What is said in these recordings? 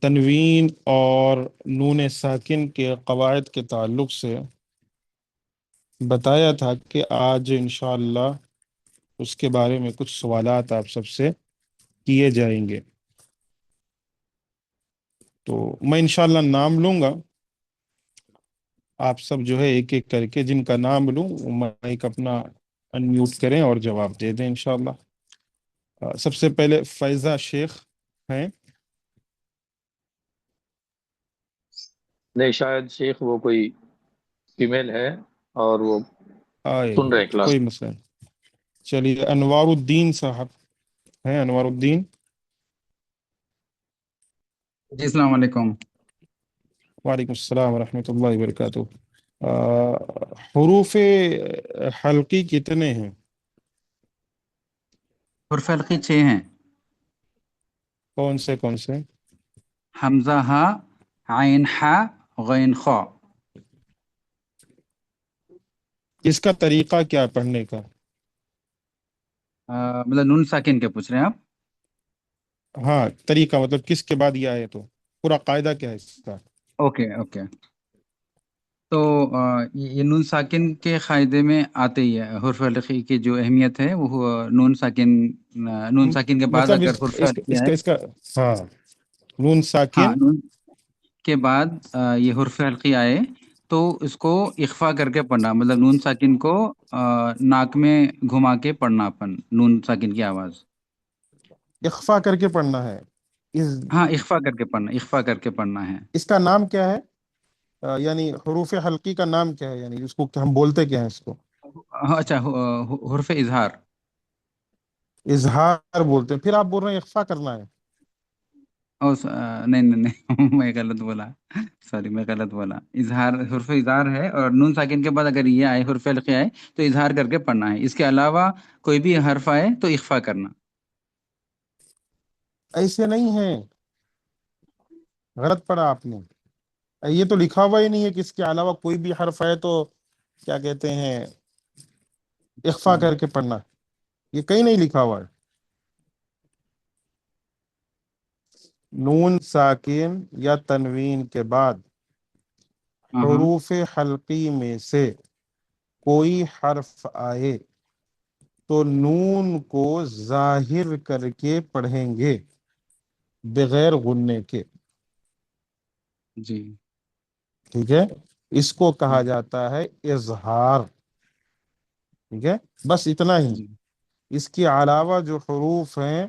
تنوین اور نون ساکن کے قواعد کے تعلق سے بتایا تھا کہ آج انشاءاللہ اس کے بارے میں کچھ سوالات آپ سب سے کیے جائیں گے۔ تو میں انشاءاللہ نام لوں گا، آپ سب جو ہے ایک ایک کر کے جن کا نام لوں مائک اپنا انمیوٹ کریں اور جواب دے دیں انشاءاللہ۔ سب سے پہلے فائزہ شیخ ہیں۔ نہیں، شاید شیخ وہ کوئی فیمیل ہے اور وہ آئے سن رہے کلاس۔ کوئی مسئلہ نہیں۔ چلیے انوار الدین صاحب ہیں، انوار الدین۔ جی السلام علیکم۔ وعلیکم السلام ورحمۃ اللہ وبرکاتہ۔ حروف حلقی کتنے ہیں؟ حروف حلقی 6 ہیں۔ کون سے کون سے؟ حمزہ ہا، عین ہا، غین خا۔ اس کا طریقہ کیا ہے پڑھنے کا؟ مطلب نون ساکن کے پوچھ رہے ہیں آپ؟ ہاں طریقہ مطلب کس کے بعد یہ آئے، تو پورا قاعدہ کیا ہے اس کا؟ اوکے اوکے، تو یہ نون ساکن کے قاعدے میں آتے ہی ہے۔ حروف حلقی کی جو اہمیت ہے وہ نون ساکن کے بعد مطلب اگر حرف حلقی اس آئے، کا ہاں نون ہاں ساکن۔ نون کے بعد یہ حرف حلقی آئے تو اس کو اخفا کر کے پڑھنا، مطلب نون ساکن کو ناک میں گھما کے پڑھنا اپن نون ساکن کی آواز۔ اخفا کر کے پڑھنا ہے۔ ہاں اخفا کر کے پڑھنا، اخفا کر کے پڑھنا ہے۔ اس کا نام کیا ہے؟ یعنی حروف حلقی کا نام کیا ہے، یعنی اس کو ہم بولتے کیا ہیں اس کو؟ اچھا، حرف اظہار۔ اظہار بولتے ہیں، پھر آپ بول رہے ہیں اخفا کرنا ہے۔ نہیں نہیں نہیں میں غلط بولا، سوری میں غلط بولا۔ اظہار، حرف اظہار ہے، اور نون ساکن کے بعد اگر یہ آئے حرف حلقی آئے تو اظہار کر کے پڑھنا ہے۔ اس کے علاوہ کوئی بھی حرف آئے تو اخفا کرنا۔ ایسے نہیں ہے، غلط پڑھا آپ نے۔ یہ تو لکھا ہوا ہی نہیں ہے کہ اس کے علاوہ کوئی بھی حرف ہے تو کیا کہتے ہیں اخفا کر کے پڑھنا، یہ کہیں نہیں لکھا ہوا ہے۔ نون ساکن یا تنوین کے بعد حروف حلقی میں سے کوئی حرف آئے تو نون کو ظاہر کر کے پڑھیں گے بغیر غننے کے، جی ٹھیک ہے؟ اس کو کہا جاتا ہے اظہار، ٹھیک ہے؟ بس اتنا ہی۔ جی اس کے علاوہ جو حروف ہیں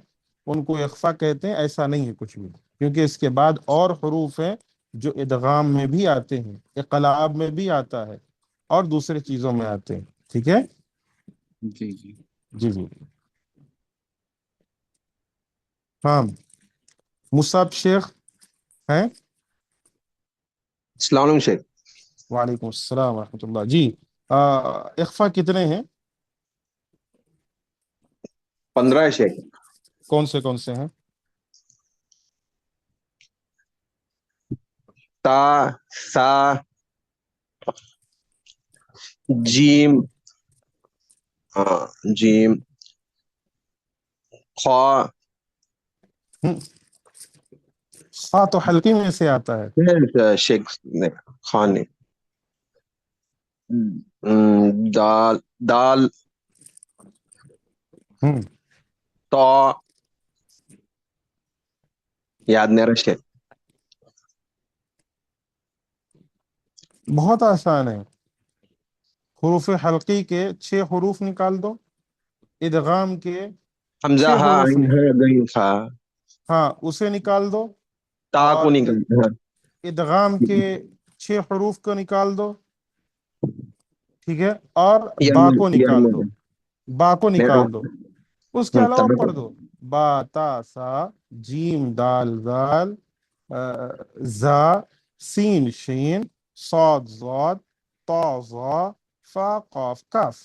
ان کو اخفا کہتے ہیں، ایسا نہیں ہے کچھ بھی، کیونکہ اس کے بعد اور حروف ہیں جو ادغام میں بھی آتے ہیں، اقلاب میں بھی آتا ہے، اور دوسرے چیزوں میں آتے ہیں، ٹھیک ہے؟ جی جی جی جی ہاں، مصعب شیخ ہیں۔ السلام علیکم شیخ۔ وعلیکم السلام ورحمۃ اللہ۔ جی اخفا کتنے ہیں؟ 15 ہے شیخ۔ کون سے ہیں؟ تا، سا، جیم، ہاں جیم، خا، خا تو حلقی میں سے آتا ہے۔ شیخ خان نے دال، دال، تا، یاد نہیں رہا شیخ۔ بہت آسان ہے، حروف حلقی کے 6 حروف نکال دو، ادغام کے حمزہ 6 ہا، حروف عین ہا، غین خا، ہاں اسے نکال دو، تا اور کو نکل، ادغام کے 6 حروف کو نکال دو، ٹھیک ہے؟ اور با کو نکال دو، با کو نکال دو، اس کے علاوہ پڑھ دو با، تا، سا، جیم، دال، زال، زا، سین، شین، صاد، ضاد، طا، ظا، فا، قاف، کاف۔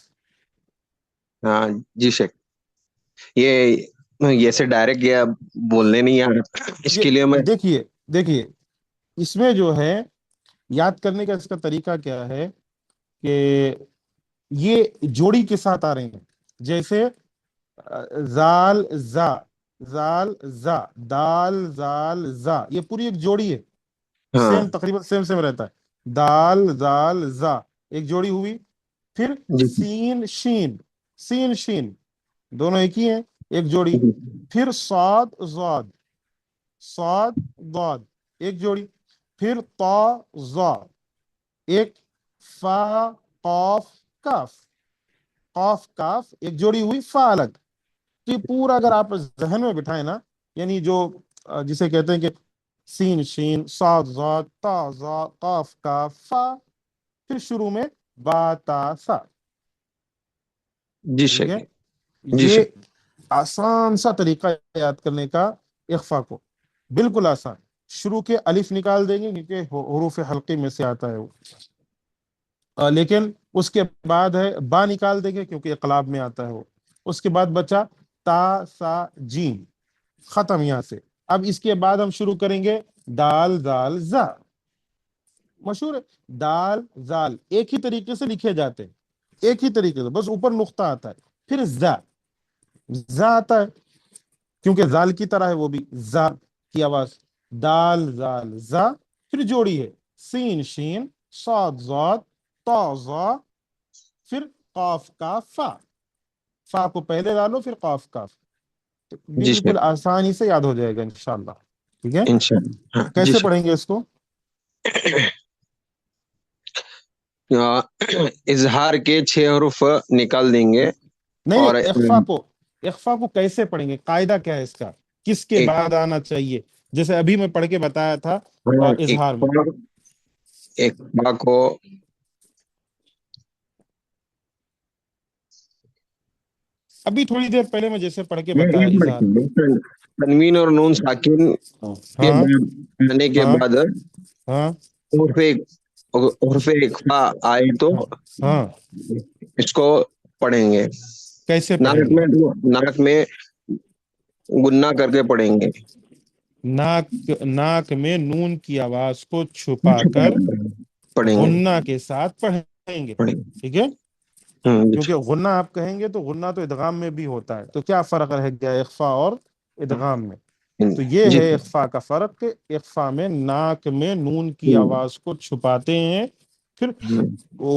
ہاں جی شیخ، یہ سے ڈائریکٹ یہ بولنے نہیں اس یہ کے لیے میں دیکھیے اس میں جو ہے یاد کرنے کا اس کا طریقہ کیا ہے کہ یہ جوڑی کے ساتھ آ رہے ہیں، جیسے زال، زا، زال زا، دال زال زا، یہ پوری ایک جوڑی ہے، ہاں سیم تقریباً سیم رہتا ہے، دال زال زا ایک جوڑی ہوئی، پھر جی سین شین، سین شین دونوں ایک ہی ہیں، ایک جوڑی، جی پھر صاد ضاد، صاد ضاد ایک جوڑی، پھر طا ظا ایک، فا قاف کاف، قاف کاف ایک جوڑی ہوئی، فا الگ۔ تو یہ پورا اگر آپ ذہن میں بٹھائیں نا، یعنی جو جسے کہتے ہیں کہ سین شین صاد ضاد تا ظا قاف کاف فا، پھر شروع میں با تا سا، جی ٹھیک شیخ، ہے؟ جی یہ شیخ، آسان سا طریقہ ہے یاد کرنے کا اخفا کو، بالکل آسان۔ شروع کے الف نکال دیں گے کیونکہ حروف حلقی میں سے آتا ہے وہ، لیکن اس کے بعد ہے با نکال دیں گے کیونکہ اقلاب میں آتا ہے وہ، اس کے بعد بچا تا سا جیم، ختم یہاں سے۔ اب اس کے بعد ہم شروع کریں گے دال زال زا، مشہور ہے دال زال، ایک ہی طریقے سے لکھے جاتے ہیں، ایک ہی طریقے سے، بس اوپر نقطہ آتا ہے، پھر زا، زا آتا ہے کیونکہ زال کی طرح ہے وہ بھی، زا کی آواز، دال زال زا، پھر جوڑی ہے سین شین صاد ضاد تا ظا، پھر قاف کاف فا، فا کو پہلے ڈالو پھر قاف کاف، جی شیخ، بالکل آسانی سے یاد ہو جائے گا انشاءاللہ، ٹھیک ہے؟ انشاءاللہ ہاں جی کیسے شیخ۔ پڑھیں گے اس کو؟ اظہار کے 6 حروف نکال دیں گے، نہیں اور نہیں، اخفا کو کیسے پڑھیں گے، قاعدہ کیا ہے اس کا، کس کے ایک بعد آنا چاہیے؟ جیسے ابھی میں پڑھ کے بتایا تھا ایک اظہار میں، ایک با کو ابھی تھوڑی دیر پہلے میں جیسے پڑھ کے بتایا اظہار میں، تنوین اور نون ساکن کے ہاں بعد آنے کے ہاں بعد ہاں حرف اخفا آئے تو ہاں، اس کو پڑھیں گے۔ کیسے پڑھیں گے؟ ناک میں گننا کر کے پڑھیں گے، ناک میں نون کی آواز کو چھپا کر پڑھیں گے، غنہ کے ساتھ پڑھیں گے، پڑھیں گے۔ ٹھیک ہے؟ جی کیونکہ غنہ آپ کہیں گے تو غنہ تو ادغام میں بھی ہوتا ہے، تو کیا فرق رہ گیا اخفا اور ادغام میں؟ تو یہ جی ہے اخفا کا فرق، کہ اخفا میں ناک میں نون کی آواز کو چھپاتے ہیں، پھر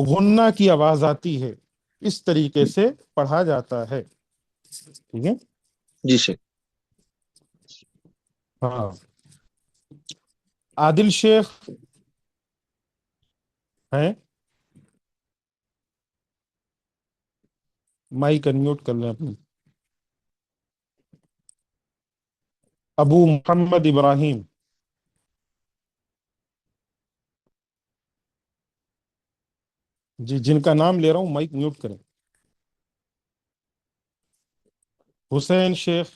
غنہ کی آواز آتی ہے، اس طریقے سے پڑھا جاتا ہے، ٹھیک ہے؟ جی شیخ۔ ہاں، عادل شیخ ہیں، مائک انمیوٹ کر لیں اپنی۔ ابو محمد ابراہیم، جی جن کا نام لے رہا ہوں مائک میوٹ کریں۔ حسین شیخ،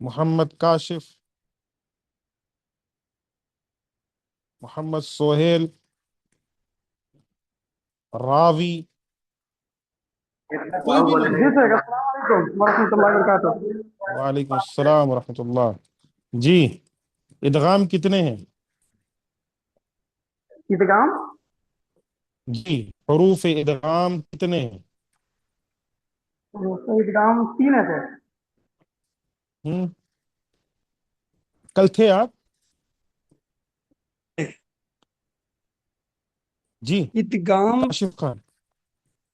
محمد کاشف، محمد سہیل، راوی، کوئی بھی نہیں؟ جی سر، السلام علیکم ورحمۃ اللہ وبرکاتہ۔ وعلیکم السلام ورحمۃ اللہ۔ جی، ادغام کتنے ہیں؟ ادغام جی، حروف ادغام کتنے ہیں؟ ادغام 3 ہے سر۔ ہم، کل تھے آپ؟ جی ادغام کاشف خان،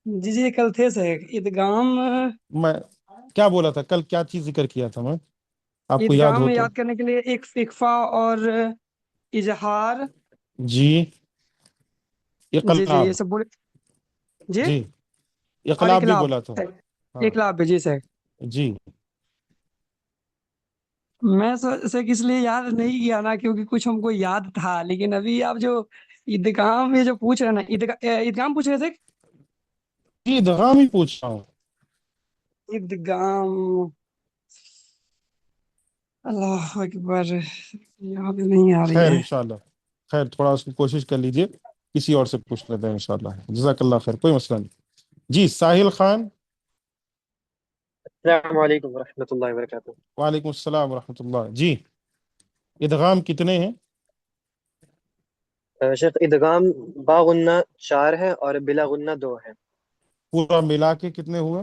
جی کل تھے سر۔ ادغام میں کیا بولا تھا کل، کیا چیز ذکر کیا تھا میں، آپ کو یاد ادغام ہو میں تو؟ یاد کرنے کے لیے ایک اخفا اور اظہار، جی، جی جی یہ اقلاب، سب بولے جی، جی اور اقلاب بھی اقلاب، بولا تھا، ہاں اقلاب جی سر۔ جی، میں سر اس لیے یاد نہیں کیا نا کیونکہ کچھ ہم کو یاد تھا، لیکن ابھی آپ جو ادغام یہ جو پوچھ رہے ہیں نا، ادغام پوچھ رہے تھے، جی ادغام ہی پوچھ رہا ہوں۔ ادغام اللہ اکبر یاد نہیں آ رہی خیر ہے۔ انشاءاللہ، خیر تھوڑا اس کی کوشش کر لیجئے، کسی اور سے پوچھ لیتے ہیں انشاءاللہ، جزاک اللہ خیر، کوئی مسئلہ نہیں۔ جی ساحل خان، السلام علیکم ورحمۃ اللہ وبرکاتہ۔ وعلیکم السلام ورحمۃ اللہ۔ جی، ادغام کتنے ہیں؟ شیخ ادغام با غنہ 4 ہے اور بلا غنہ 2 ہے۔ پورا ملا کے کتنے ہوئے؟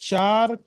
4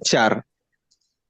4।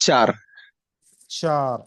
4। 4।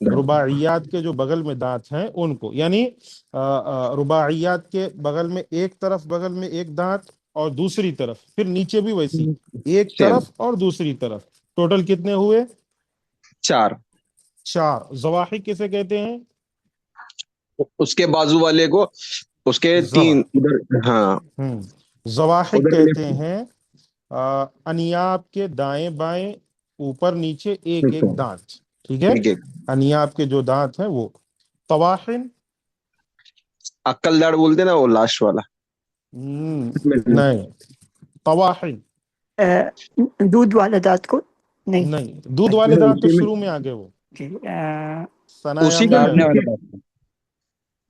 رباعیات کے جو بغل میں دانت ہیں ان کو، یعنی رباعیات کے بغل میں ایک طرف بغل میں ایک دانت اور دوسری طرف، پھر نیچے بھی ویسی ایک سیم طرف اور دوسری طرف، ٹوٹل کتنے ہوئے؟ 4. 4. زواحق کسے کہتے ہیں؟ اس کے بازو والے کو، اس کے زوا 3 ادھر. ہاں زواحق ادھر کہتے ہیں انیاب کے دائیں بائیں اوپر نیچے ایک ایک دانت، ٹھیک ہے، ٹھیک ہے. انیاب کے جو دانت ہیں وہ. طواحن عقل داڑ بولتے نا وہ لاسٹ والا. نہیں، طواحن دودھ والے دانت کو نہیں نہیں، دودھ والے دانت تو شروع میں آگے وہ جی ثنایا اسی میں کا چاٹنے ہے. والے بات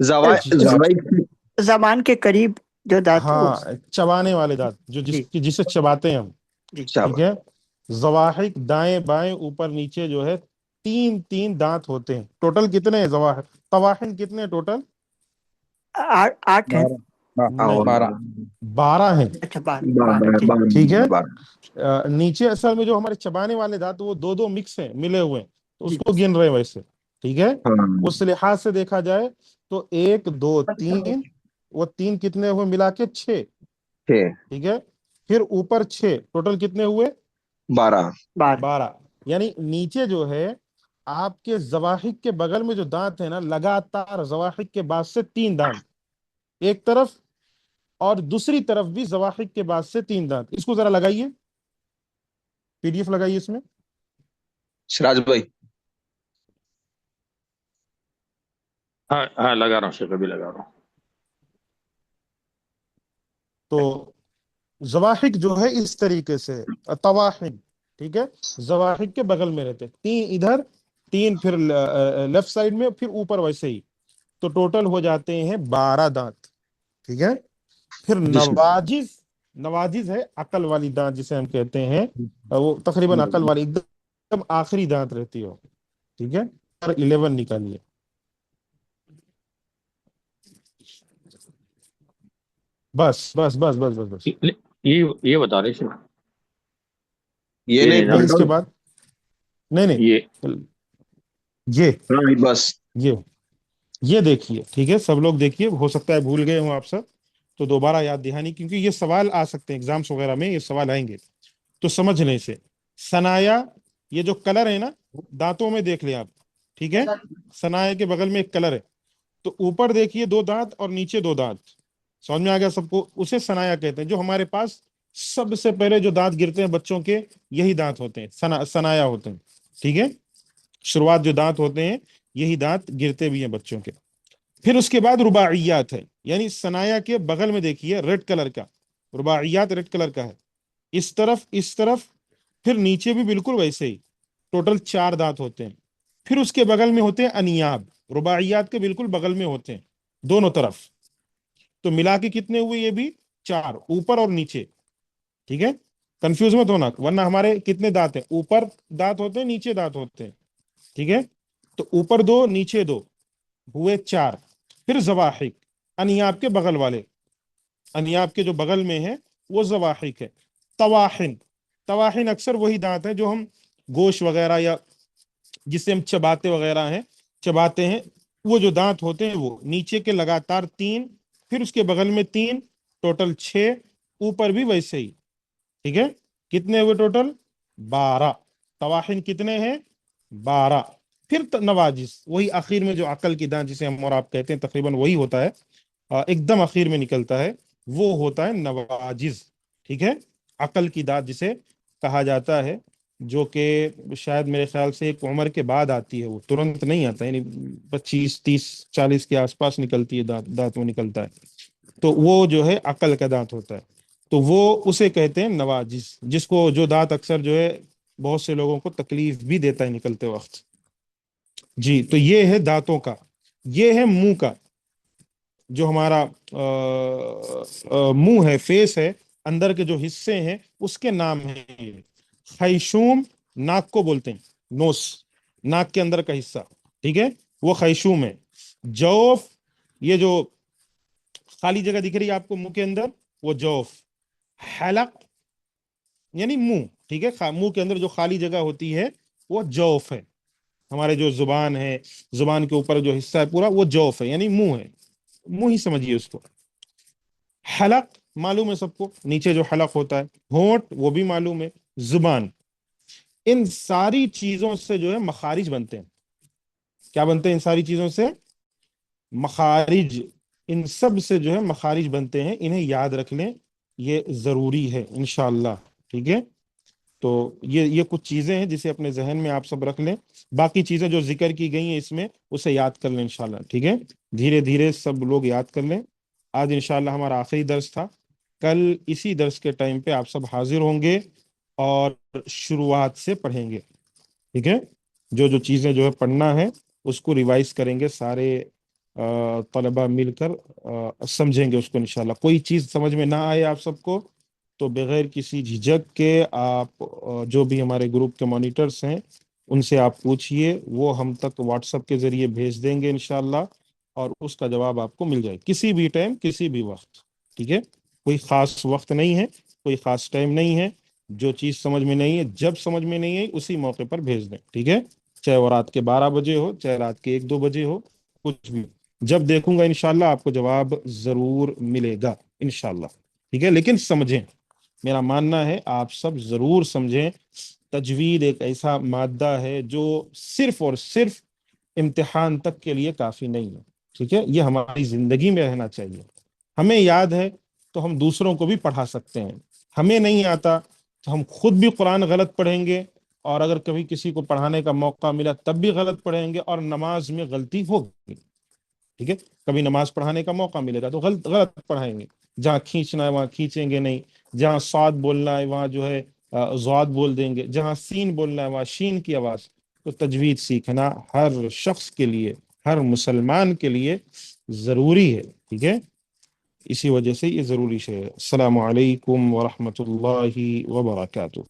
زوائد زبان کے قریب جو دانت ہاں، چبانے والے دانت جو جی جسے چباتے ہیں ہم، جی ٹھیک ہے. زواحق دائیں بائیں اوپر نیچے جو ہے 3 دانت ہوتے ہیں. ٹوٹل کتنے ہیں زواحق؟ طواحن کتنے ہیں ٹوٹل؟ 8 ہے. 12 12 ہیں، اچھا 12 جی ٹھیک ہے. نیچے اصل میں جو ہمارے چبانے والے دانت وہ 2 مکس ہیں، ملے ہوئے ہیں، تو اس کو گن رہے ہیں ویسے، ٹھیک ہے. اس لحاظ سے دیکھا جائے تو 1 2 3، وہ 3 کتنے ہوئے ملا کے 6، ٹھیک ہے. پھر اوپر 6، ٹوٹل کتنے ہوئے؟ 12. 12. یعنی نیچے جو ہے آپ کے زواحق کے بغل میں جو دانت ہے نا، لگاتار زواحق کے بعد سے 3 دانت ایک طرف اور دوسری طرف بھی زواحق کے بعد سے 3 دانت. اس کو ذرا لگائیے، پی ڈی ایف لگائیے اس میں. سراج بھائی ہاں ہاں لگا رہا ہوں شیخ، ابھی لگا رہا ہوں. تو زواحق جو ہے اس طریقے سے طواحن، ٹھیک ہے، زواحق کے بغل میں رہتے 3 ادھر 3 پھر لیفٹ سائڈ میں، پھر اوپر ویسے ہی، تو ٹوٹل ہو جاتے ہیں 12 دانت، ٹھیک ہے. پھر نواجز ہے عقل والی دانت جسے ہم کہتے ہیں، وہ تقریباً عقل والی ایک دم آخری دانت رہتی ہو، ٹھیک ہے. اور 11 نکالیے. بس بس بس بس بس بس یہ بتا رہے شیخ، یہ یہ نہیں نہیں نا، نہیں، اس کے بعد نہیں یہ یہ بس یہ دیکھیے، ٹھیک ہے، سب لوگ دیکھیے، ہو سکتا ہے بھول گئے ہوں آپ سب، تو دوبارہ یاد دہانی، کیونکہ یہ سوال آ سکتے ہیں ایگزامس وغیرہ میں، یہ سوال آئیں گے تو سمجھنے سے. ثنایا، یہ جو کلر ہے نا دانتوں میں دیکھ لیں آپ، ٹھیک ہے، ثنایا کے بغل میں ایک کلر ہے، تو اوپر دیکھیے 2 دانت اور نیچے 2 دانت، سمجھ میں آ گیا سب کو؟ اسے ثنایا کہتے ہیں. جو ہمارے پاس سب سے پہلے جو دانت گرتے ہیں بچوں کے، یہی دانت ہوتے ہیں، ثنایا ہوتے ہیں، ٹھیک ہے. شروعات جو دانت ہوتے ہیں یہی دانت گرتے بھی ہیں بچوں کے. پھر اس کے بعد رباعیات ہے، یعنی ثنایا کے بغل میں دیکھیے ریڈ کلر کا، رباعیات ریڈ کلر کا ہے، اس طرف، پھر نیچے بھی بالکل ویسے ہی، ٹوٹل 4 دانت ہوتے ہیں. پھر اس کے بغل میں ہوتے ہیں انیاب، رباعیات کے بالکل بغل میں ہوتے ہیں دونوں طرف، تو ملا کے کتنے ہوئے؟ یہ بھی 4، اوپر اور نیچے، ٹھیک ہے. کنفیوز مت ہونا، ورنہ ہمارے کتنے دانت ہیں؟ اوپر دانت ہوتے ہیں، نیچے دانت ہوتے ہیں، ٹھیک ہے. تو اوپر 2 نیچے 2 ہوئے 4. پھر زواحق، انیاب کے بغل والے، انیاب کے جو بغل میں ہیں وہ زواحق ہے. طواحن اکثر وہی دانت ہیں جو ہم گوشت وغیرہ یا جسے ہم چباتے ہیں، وہ جو دانت ہوتے ہیں وہ نیچے کے لگاتار 3، پھر اس کے بغل میں 3، ٹوٹل 6، اوپر بھی ویسے ہی، ٹھیک ہے. کتنے ہوئے ٹوٹل؟ 12. طواحن کتنے ہیں؟ 12. پھر نواجس، وہی آخر میں جو عقل کی دانت جسے ہم اور آپ کہتے ہیں، تقریباً وہی ہوتا ہے، ایک دم آخر میں نکلتا ہے، وہ ہوتا ہے نواجز، ٹھیک ہے. عقل کی دانت جسے کہا جاتا ہے، جو کہ شاید میرے خیال سے ایک عمر کے بعد آتی ہے، وہ ترنت نہیں آتا، یعنی 25 30 40 کے آس پاس نکلتی ہے دانت وہ نکلتا ہے، تو وہ جو ہے عقل کا دانت ہوتا ہے، تو وہ اسے کہتے ہیں نواجس، جس کو جو دانت اکثر جو ہے بہت سے لوگوں کو تکلیف بھی دیتا ہے نکلتے وقت. جی، تو یہ ہے دانتوں کا. یہ ہے منہ کا، جو ہمارا منہ ہے، فیس ہے، اندر کے جو حصے ہیں اس کے نام ہیں. خیشوم ناک کو بولتے ہیں، نوس، ناک کے اندر کا حصہ، ٹھیک ہے، وہ خیشوم ہے. جوف، یہ جو خالی جگہ دکھ رہی ہے آپ کو منہ کے اندر، وہ جوف. حلق یعنی منہ، ٹھیک ہے، منہ کے اندر جو خالی جگہ ہوتی ہے وہ جوف ہے. ہمارے جو زبان ہے، زبان کے اوپر جو حصہ ہے پورا وہ جوف ہے، یعنی منہ ہے، منہ ہی سمجھیے اس کو۔ حلق معلوم ہے سب کو، نیچے جو حلق ہوتا ہے، ہونٹ وہ بھی معلوم ہے، زبان، ان ساری چیزوں سے جو ہے مخارج بنتے ہیں۔ کیا بنتے ہیں ان ساری چیزوں سے؟ مخارج، ان سب سے جو ہے مخارج بنتے ہیں، انہیں یاد رکھ لیں، یہ ضروری ہے انشاءاللہ، ٹھیک ہے؟ تو یہ کچھ چیزیں ہیں جسے اپنے ذہن میں آپ سب رکھ لیں، باقی چیزیں جو ذکر کی گئی ہیں اس میں اسے یاد کر لیں انشاءاللہ، ٹھیک ہے؟ دھیرے دھیرے سب لوگ یاد کر لیں۔ آج انشاءاللہ ہمارا آخری درس تھا، کل اسی درس کے ٹائم پہ آپ سب حاضر ہوں گے اور شروعات سے پڑھیں گے، ٹھیک ہے؟ جو چیزیں جو ہے پڑھنا ہے اس کو ریوائز کریں گے سارے طلبہ مل کر، سمجھیں گے اس کو انشاءاللہ۔ کوئی چیز سمجھ میں نہ آئے آپ سب کو تو بغیر کسی جھجک کے آپ جو بھی ہمارے گروپ کے مانیٹرز ہیں ان سے آپ پوچھئے، وہ ہم تک واٹس ایپ کے ذریعے بھیج دیں گے انشاءاللہ، اور اس کا جواب آپ کو مل جائے کسی بھی ٹائم کسی بھی وقت، ٹھیک ہے؟ کوئی خاص وقت نہیں ہے، کوئی خاص ٹائم نہیں ہے، جو چیز سمجھ میں نہیں ہے جب سمجھ میں نہیں ہے اسی موقع پر بھیج دیں، ٹھیک ہے؟ چاہے وہ رات کے 12 بجے ہو، چاہے رات کے 1-2 بجے ہو، کچھ بھی، جب دیکھوں گا انشاءاللہ آپ کو جواب ضرور ملے گا انشاءاللہ، ٹھیک ہے؟ لیکن سمجھیں، میرا ماننا ہے آپ سب ضرور سمجھیں، تجوید ایک ایسا مادہ ہے جو صرف اور صرف امتحان تک کے لیے کافی نہیں ہے، ٹھیک ہے؟ یہ ہماری زندگی میں رہنا چاہیے۔ ہمیں یاد ہے تو ہم دوسروں کو بھی پڑھا سکتے ہیں، ہمیں نہیں آتا تو ہم خود بھی قرآن غلط پڑھیں گے، اور اگر کبھی کسی کو پڑھانے کا موقع ملا تب بھی غلط پڑھیں گے، اور نماز میں غلطی ہوگی، ٹھیک ہے؟ کبھی نماز پڑھانے کا موقع ملے گا تو غلط پڑھائیں گے، جہاں کھینچنا ہے وہاں کھینچیں گے نہیں، جہاں صاد بولنا ہے وہاں جو ہے ضاد بول دیں گے، جہاں سین بولنا ہے وہاں شین کی آواز۔ تو تجوید سیکھنا ہر شخص کے لیے، ہر مسلمان کے لیے ضروری ہے، ٹھیک ہے؟ اسی وجہ سے یہ ضروری ہے۔ السلام علیکم ورحمۃ اللہ وبرکاتہ۔